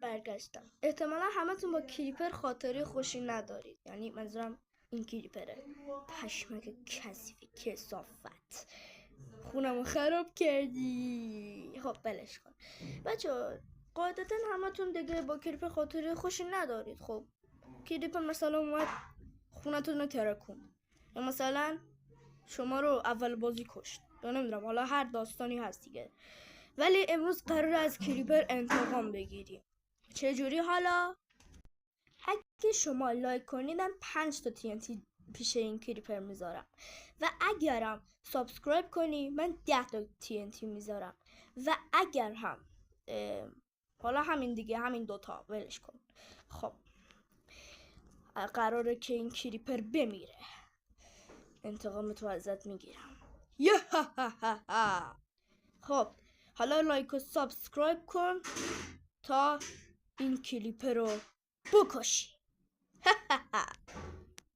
برگشتم. احتمالا همتون با کریپر خاطره خوشی ندارید، یعنی منظورم این کریپره. پشمک کثیف کثافت، خونمو خراب کردی. خب بلش کن بچه. قاعدتا همتون دیگه با کریپر خاطره خوشی ندارید. خب کریپر مثلا اومد خونتون رو ترکون، یا مثلا شما رو اول بازی کشت، یا نمیدونم، حالا هر داستانی هست دیگه. ولی امروز قرار از کریپر انتقام بگیریم. چجوری حالا؟ اگه شما لایک کنیدم 5 تا TNT پیش این کریپر میذارم، و اگرم سابسکرایب کنی من 10 تا TNT میذارم، و اگر هم حالا همین دیگه، همین دوتا ولش کن. خب قراره که این کریپر بمیره، انتقام تو ازت میگیرم. خب حالا لایک و سابسکرایب کن تا این کلیپ رو بکشی.